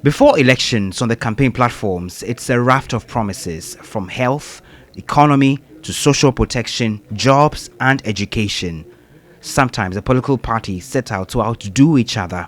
Before elections on the campaign platforms, it's a raft of promises from health, economy to social protection, jobs and education. Sometimes the political parties set out to outdo each other.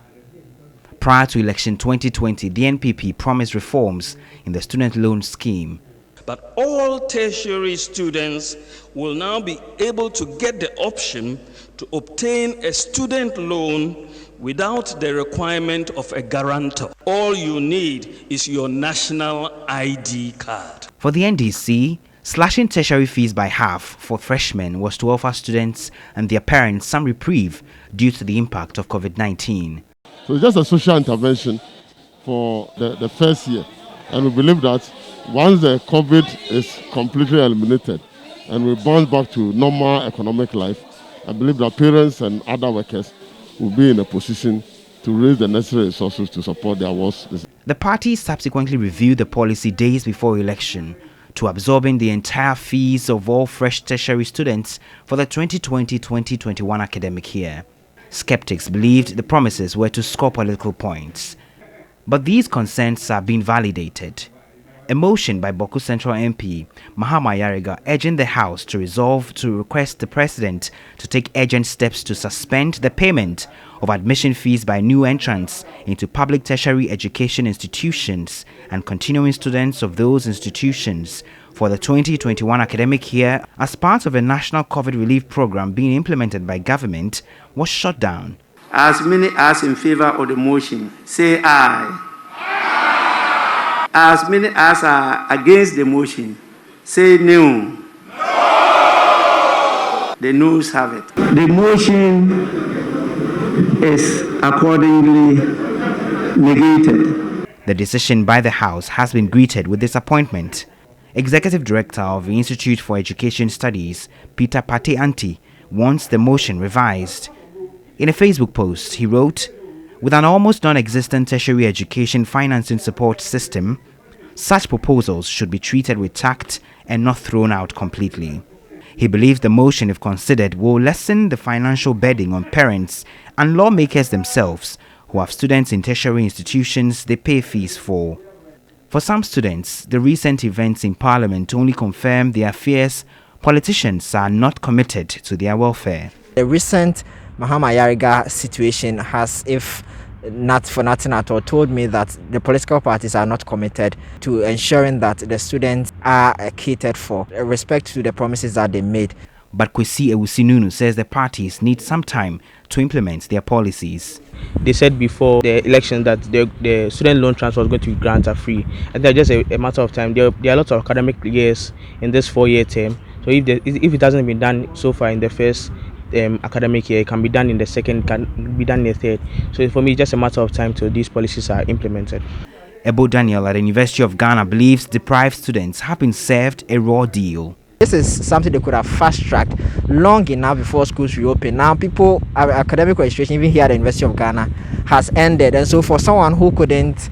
Prior to election 2020, the NPP promised reforms in the student loan scheme. But all tertiary students will now be able to get the option to obtain a student loan without the requirement of a guarantor. All you need is your national ID card. For the NDC, slashing tertiary fees by half for freshmen was to offer students and their parents some reprieve due to the impact of COVID-19. So it's just a social intervention for the first year. And we believe that once the COVID is completely eliminated and we bounce back to normal economic life, I believe that parents and other workers will be in a position to raise the necessary resources to support their works. The party subsequently reviewed the policy days before election to absorbing the entire fees of all fresh tertiary students for the 2020-2021 academic year. Skeptics believed the promises were to score political points. But these concerns are being validated. A motion by Bawku Central MP Mahama Ayariga urging the House to resolve to request the President to take urgent steps to suspend the payment of admission fees by new entrants into public tertiary education institutions and continuing students of those institutions for the 2021 academic year as part of a national COVID relief program being implemented by government was shut down. As many as in favor of the motion, say aye. As many as are against the motion, say no. No. The noes have it. The motion is accordingly negated. The decision by the House has been greeted with disappointment. Executive Director of the Institute for Education Studies, Peter Pate-Anti, wants the motion revised. In a Facebook post, he wrote, "With an almost non-existent tertiary education financing support system, such proposals should be treated with tact and not thrown out completely." He believes the motion, if considered, will lessen the financial burden on parents and lawmakers themselves who have students in tertiary institutions they pay fees for. For some students, the recent events in Parliament only confirm their fears politicians are not committed to their welfare. The recent mahama ayariga situation has, if not for nothing at all, told me that the political parties are not committed to ensuring that the students are catered for, respect to the promises that they made. But Kwesi Ewusinunu says the parties need some time to implement their policies. They said before the election that the student loan transfer was going to be grant-free. And they're just a matter of time. There are lots of academic years in this 4-year term. So if it hasn't been done so far in the first academic year, it can be done in the second, can be done in the third. So for me, it's just a matter of time till these policies are implemented. Ebo Daniel at the University of Ghana believes deprived students have been served a raw deal. This is something they could have fast-tracked long enough before schools reopen. Now, academic registration, even here at the University of Ghana, has ended. And so for someone who couldn't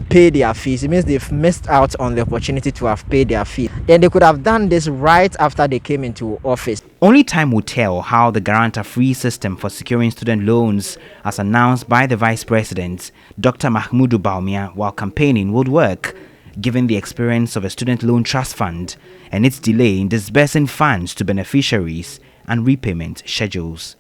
pay their fees, it means they've missed out on the opportunity to have paid their fee. Then they could have done this right after they came into office. Only time will tell how the guarantor-free system for securing student loans, as announced by the Vice President, Dr. Mahmoud Bawumia, while campaigning, would work, given the experience of a student loan trust fund and its delay in disbursing funds to beneficiaries and repayment schedules.